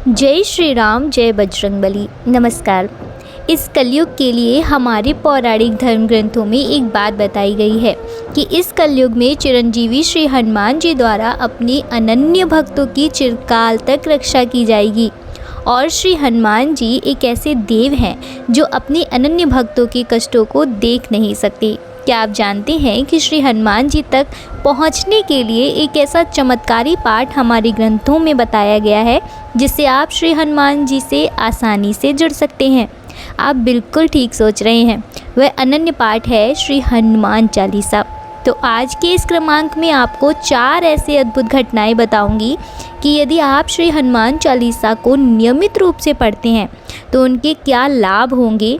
जय श्री राम, जय बजरंगबली। नमस्कार। इस कलयुग के लिए हमारे पौराणिक धर्म ग्रंथों में एक बात बताई गई है कि इस कलयुग में चिरंजीवी श्री हनुमान जी द्वारा अपने अनन्य भक्तों की चिरकाल तक रक्षा की जाएगी। और श्री हनुमान जी एक ऐसे देव हैं जो अपने अनन्य भक्तों के कष्टों को देख नहीं सकते। क्या आप जानते हैं कि श्री हनुमान जी तक पहुंचने के लिए एक ऐसा चमत्कारी पाठ हमारे ग्रंथों में बताया गया है जिससे आप श्री हनुमान जी से आसानी से जुड़ सकते हैं। आप बिल्कुल ठीक सोच रहे हैं, वह अनन्य पाठ है श्री हनुमान चालीसा। तो आज के इस क्रमांक में आपको 4 ऐसे अद्भुत घटनाएं बताऊंगी कि यदि आप श्री हनुमान चालीसा को नियमित रूप से पढ़ते हैं तो उनके क्या लाभ होंगे।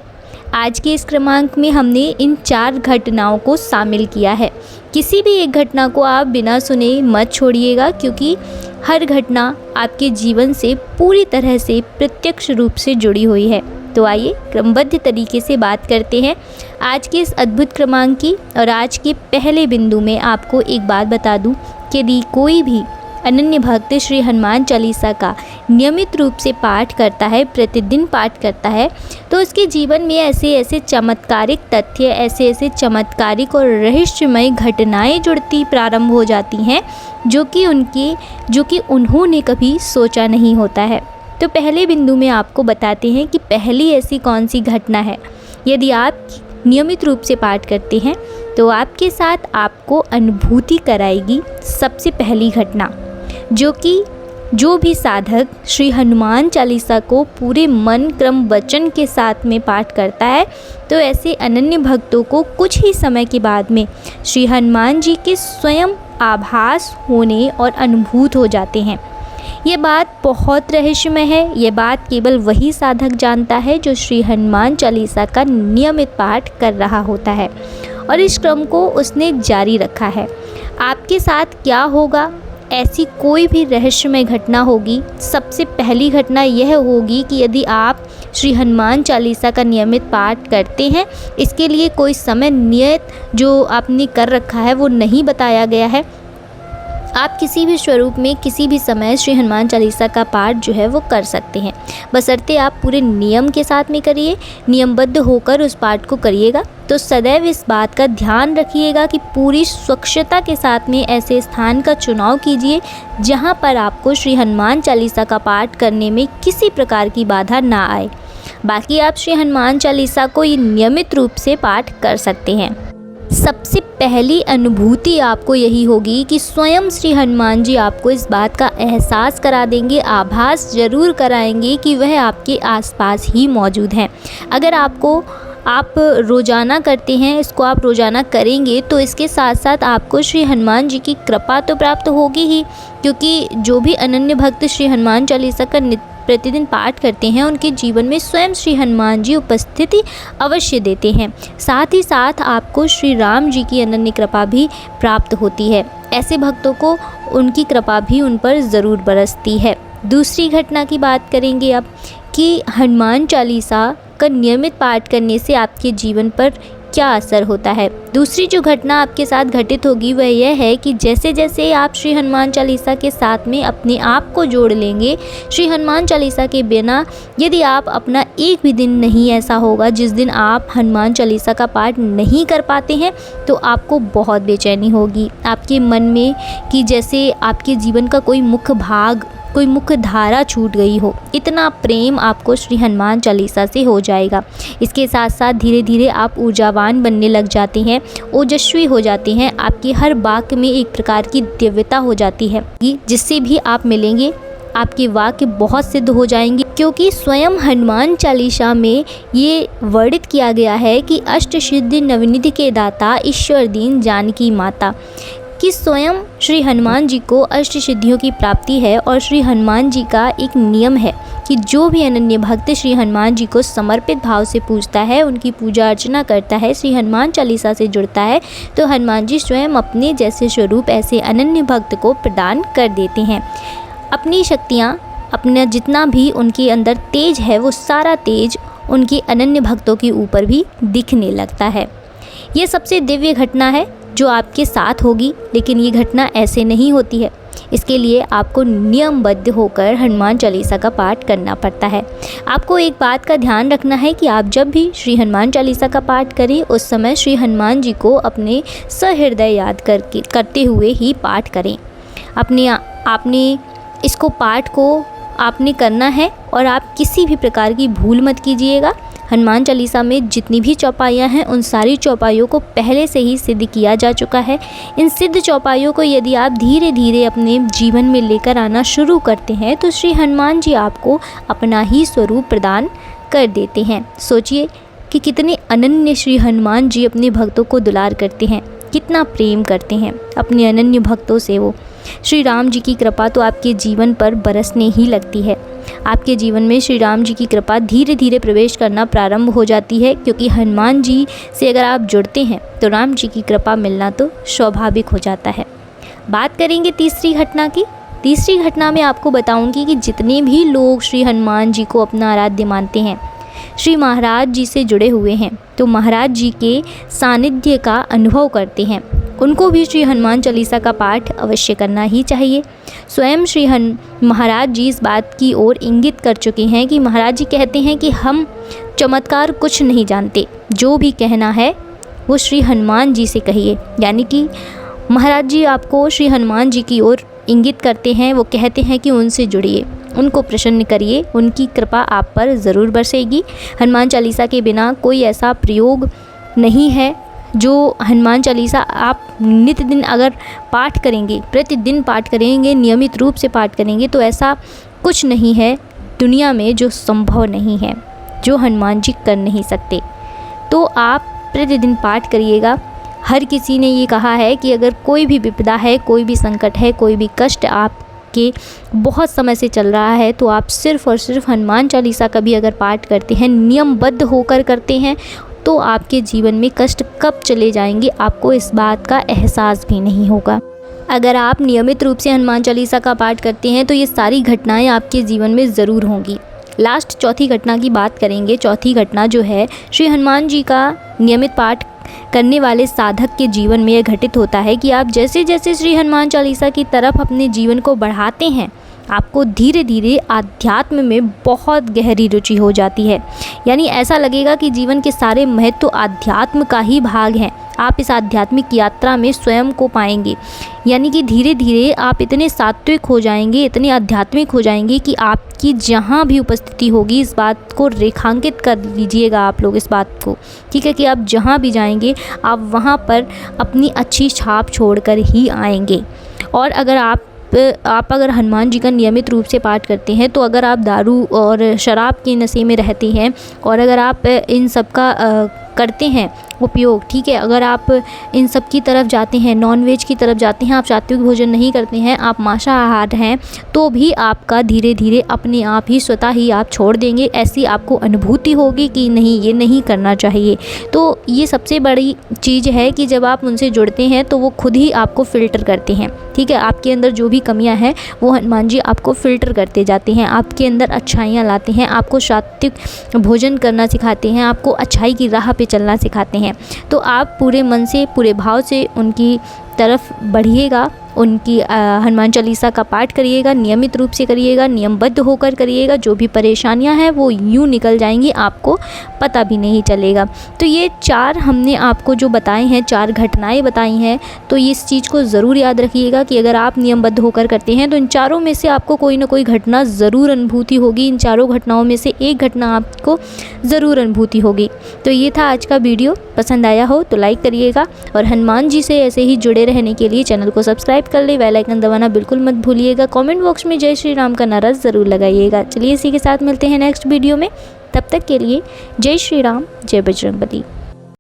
आज के इस क्रमांक में हमने इन 4 घटनाओं को शामिल किया है। किसी भी एक घटना को आप बिना सुने मत छोड़िएगा, क्योंकि हर घटना आपके जीवन से पूरी तरह से प्रत्यक्ष रूप से जुड़ी हुई है। तो आइए क्रमबद्ध तरीके से बात करते हैं आज के इस अद्भुत क्रमांक की। और आज के पहले बिंदु में आपको एक बात बता दूं कि यदि कोई भी अनन्य भक्त श्री हनुमान चालीसा का नियमित रूप से पाठ करता है, प्रतिदिन पाठ करता है, तो उसके जीवन में ऐसे ऐसे चमत्कारिक तथ्य, ऐसे ऐसे चमत्कारिक और रहस्यमय घटनाएं जुड़ती प्रारंभ हो जाती हैं जो कि उन्होंने कभी सोचा नहीं होता है। तो पहले बिंदु में आपको बताते हैं कि पहली ऐसी कौन सी घटना है। यदि आप नियमित रूप से पाठ करते हैं तो आपके साथ आपको अनुभूति कराएगी सबसे पहली घटना, जो भी साधक श्री हनुमान चालीसा को पूरे मन क्रम वचन के साथ में पाठ करता है तो ऐसे अनन्य भक्तों को कुछ ही समय के बाद में श्री हनुमान जी के स्वयं आभास होने और अनुभूत हो जाते हैं। ये बात बहुत रहस्यमय है। ये बात केवल वही साधक जानता है जो श्री हनुमान चालीसा का नियमित पाठ कर रहा होता है और इस क्रम को उसने जारी रखा है। आपके साथ क्या होगा? ऐसी कोई भी रहस्यमय घटना होगी। सबसे पहली घटना यह होगी कि यदि आप श्री हनुमान चालीसा का नियमित पाठ करते हैं, इसके लिए कोई समय नियत जो आपने कर रखा है वो नहीं बताया गया है। आप किसी भी स्वरूप में किसी भी समय श्री हनुमान चालीसा का पाठ जो है वो कर सकते हैं, बशर्ते आप पूरे नियम के साथ में करिए, नियमबद्ध होकर उस पाठ को करिएगा। तो सदैव इस बात का ध्यान रखिएगा कि पूरी स्वच्छता के साथ में ऐसे स्थान का चुनाव कीजिए जहां पर आपको श्री हनुमान चालीसा का पाठ करने में किसी प्रकार की बाधा ना आए। बाकी आप श्री हनुमान चालीसा को नियमित रूप से पाठ कर सकते हैं। सबसे पहली अनुभूति आपको यही होगी कि स्वयं श्री हनुमान जी आपको इस बात का एहसास करा देंगे, आभास जरूर कराएंगे कि वह आपके आसपास ही मौजूद हैं। अगर आप रोज़ाना करते हैं, इसको आप रोज़ाना करेंगे तो इसके साथ साथ आपको श्री हनुमान जी की कृपा तो प्राप्त होगी ही, क्योंकि जो भी अनन्य भक्त श्री हनुमान चालीसा का प्रतिदिन पाठ करते हैं उनके जीवन में स्वयं श्री हनुमान जी उपस्थिति अवश्य देते हैं। साथ ही साथ आपको श्री राम जी की अनन्य कृपा भी प्राप्त होती है। ऐसे भक्तों को उनकी कृपा भी उन पर ज़रूर बरसती है। दूसरी घटना की बात करेंगे अब कि हनुमान चालीसा का नियमित पाठ करने से आपके जीवन पर क्या असर होता है। दूसरी जो घटना आपके साथ घटित होगी वह यह है कि जैसे जैसे आप श्री हनुमान चालीसा के साथ में अपने आप को जोड़ लेंगे, श्री हनुमान चालीसा के बिना यदि आप अपना एक भी दिन नहीं ऐसा होगा जिस दिन आप हनुमान चालीसा का पाठ नहीं कर पाते हैं, तो आपको बहुत बेचैनी होगी आपके मन में कि जैसे आपके जीवन का कोई मुख्य धारा छूट गई हो। इतना प्रेम आपको श्री हनुमान चालीसा से हो जाएगा। इसके साथ साथ धीरे धीरे आप ऊर्जावान बनने लग जाते हैं, ओजस्वी हो जाते हैं। आपके हर वाक्य में एक प्रकार की दिव्यता हो जाती है कि जिससे भी आप मिलेंगे आपके वाक्य बहुत सिद्ध हो जाएंगे, क्योंकि स्वयं हनुमान चालीसा में ये वर्णित किया गया है कि अष्ट सिद्धि नवनिधि के दाता ईश्वर दीन जानकी माता, कि स्वयं श्री हनुमान जी को अष्ट सिद्धियों की प्राप्ति है। और श्री हनुमान जी का एक नियम है कि जो भी अनन्य भक्त श्री हनुमान जी को समर्पित भाव से पूजता है, उनकी पूजा अर्चना करता है, श्री हनुमान चालीसा से जुड़ता है, तो हनुमान जी स्वयं अपने जैसे स्वरूप ऐसे अनन्य भक्त को प्रदान कर देते हैं। अपनी शक्तियाँ, अपना जितना भी उनके अंदर तेज है वो सारा तेज उनके अनन्य भक्तों के ऊपर भी दिखने लगता है। ये सबसे दिव्य घटना है जो आपके साथ होगी, लेकिन ये घटना ऐसे नहीं होती है। इसके लिए आपको नियमबद्ध होकर हनुमान चालीसा का पाठ करना पड़ता है। आपको एक बात का ध्यान रखना है कि आप जब भी श्री हनुमान चालीसा का पाठ करें उस समय श्री हनुमान जी को अपने सहृदय याद करते हुए ही पाठ करें। आपने इसको पाठ को आपने करना है और आप किसी भी प्रकार की भूल मत कीजिएगा। हनुमान चालीसा में जितनी भी चौपाइयाँ हैं उन सारी चौपाइयों को पहले से ही सिद्ध किया जा चुका है। इन सिद्ध चौपाइयों को यदि आप धीरे धीरे अपने जीवन में लेकर आना शुरू करते हैं तो श्री हनुमान जी आपको अपना ही स्वरूप प्रदान कर देते हैं। सोचिए कि कितने अनन्य श्री हनुमान जी अपने भक्तों को दुलार करते हैं, कितना प्रेम करते हैं अपने अनन्य भक्तों से। वो श्री राम जी की कृपा तो आपके जीवन पर बरसने ही लगती है। आपके जीवन में श्री राम जी की कृपा धीरे धीरे प्रवेश करना प्रारंभ हो जाती है, क्योंकि हनुमान जी से अगर आप जुड़ते हैं तो राम जी की कृपा मिलना तो स्वाभाविक हो जाता है। बात करेंगे तीसरी घटना की। तीसरी घटना में आपको बताऊंगी कि जितने भी लोग श्री हनुमान जी को अपना आराध्य मानते हैं, श्री महाराज जी से जुड़े हुए हैं, तो महाराज जी के सानिध्य का अनुभव करते हैं, उनको भी श्री हनुमान चालीसा का पाठ अवश्य करना ही चाहिए। स्वयं श्री महाराज जी इस बात की ओर इंगित कर चुके हैं कि महाराज जी कहते हैं कि हम चमत्कार कुछ नहीं जानते, जो भी कहना है वो श्री हनुमान जी से कहिए। यानी कि महाराज जी आपको श्री हनुमान जी की ओर इंगित करते हैं, वो कहते हैं कि उनसे जुड़िए, उनको प्रसन्न करिए, उनकी कृपा आप पर ज़रूर बरसेगी। हनुमान चालीसा के बिना कोई ऐसा प्रयोग नहीं है जो हनुमान चालीसा आप नित्य दिन अगर पाठ करेंगे, प्रतिदिन पाठ करेंगे, नियमित रूप से पाठ करेंगे, तो ऐसा कुछ नहीं है दुनिया में जो संभव नहीं है, जो हनुमान जी कर नहीं सकते। तो आप प्रतिदिन पाठ करिएगा। हर किसी ने ये कहा है कि अगर कोई भी विपदा है, कोई भी संकट है, कोई भी कष्ट आपके बहुत समय से चल रहा है, तो आप सिर्फ़ और सिर्फ हनुमान चालीसा का भी अगर पाठ करते हैं, नियमबद्ध होकर करते हैं, तो आपके जीवन में कष्ट कब चले जाएंगे आपको इस बात का एहसास भी नहीं होगा। अगर आप नियमित रूप से हनुमान चालीसा का पाठ करते हैं तो ये सारी घटनाएं आपके जीवन में ज़रूर होंगी। लास्ट चौथी घटना की बात करेंगे। चौथी घटना जो है, श्री हनुमान जी का नियमित पाठ करने वाले साधक के जीवन में यह घटित होता है कि आप जैसे जैसे श्री हनुमान चालीसा की तरफ अपने जीवन को बढ़ाते हैं, आपको धीरे धीरे आध्यात्म में बहुत गहरी रुचि हो जाती है। यानी ऐसा लगेगा कि जीवन के सारे महत्व आध्यात्म का ही भाग हैं। आप इस आध्यात्मिक यात्रा में स्वयं को पाएंगे। यानी कि धीरे धीरे आप इतने सात्विक हो जाएंगे, इतने आध्यात्मिक हो जाएंगे कि आपकी जहाँ भी उपस्थिति होगी, इस बात को रेखांकित कर लीजिएगा आप लोग इस बात को, ठीक है, कि आप जहाँ भी जाएंगे आप वहाँ पर अपनी अच्छी छाप छोड़कर ही आएंगे। और अगर आप अगर हनुमान जी का नियमित रूप से पाठ करते हैं, तो अगर आप दारू और शराब के नशे में रहते हैं और अगर आप इन सब का करते हैं उपयोग, ठीक है, अगर आप इन सब की तरफ जाते हैं, नॉनवेज की तरफ जाते हैं, आप सात्विक भोजन नहीं करते हैं, आप मांसाहार हैं, तो भी आपका धीरे धीरे अपने आप ही स्वतः ही आप छोड़ देंगे। ऐसी आपको अनुभूति होगी कि नहीं, ये नहीं करना चाहिए। तो ये सबसे बड़ी चीज़ है कि जब आप उनसे जुड़ते हैं तो वो खुद ही आपको फ़िल्टर करते हैं, ठीक है। आपके अंदर जो भी कमियां हैं वो हनुमान जी आपको फ़िल्टर करते जाते हैं, आपके अंदर अच्छाइयाँ लाते हैं, आपको सात्विक भोजन करना सिखाते हैं, आपको अच्छाई की राह पे चलना सिखाते हैं। तो आप पूरे मन से, पूरे भाव से उनकी तरफ बढ़िएगा, उनकी हनुमान चालीसा का पाठ करिएगा, नियमित रूप से करिएगा, नियमबद्ध होकर करिएगा। जो भी परेशानियां हैं वो यूँ निकल जाएंगी, आपको पता भी नहीं चलेगा। तो ये 4 हमने आपको जो बताए हैं, 4 घटनाएं बताई हैं, तो इस चीज़ को ज़रूर याद रखिएगा कि अगर आप नियमबद्ध होकर करते हैं तो इन चारों में से आपको कोई ना कोई घटना ज़रूर अनुभूति होगी। इन चारों घटनाओं में से एक घटना आपको ज़रूर अनुभूति होगी। तो ये था आज का वीडियो। पसंद आया हो तो लाइक करिएगा और हनुमान जी से ऐसे ही जुड़े रहने के लिए चैनल को सब्सक्राइब कर ले, बेल आइकन दबाना बिल्कुल मत भूलिएगा। कमेंट बॉक्स में जय श्री राम का नारा ज़रूर लगाइएगा। चलिए इसी के साथ मिलते हैं नेक्स्ट वीडियो में। तब तक के लिए जय श्री राम, जय बजरंगबली।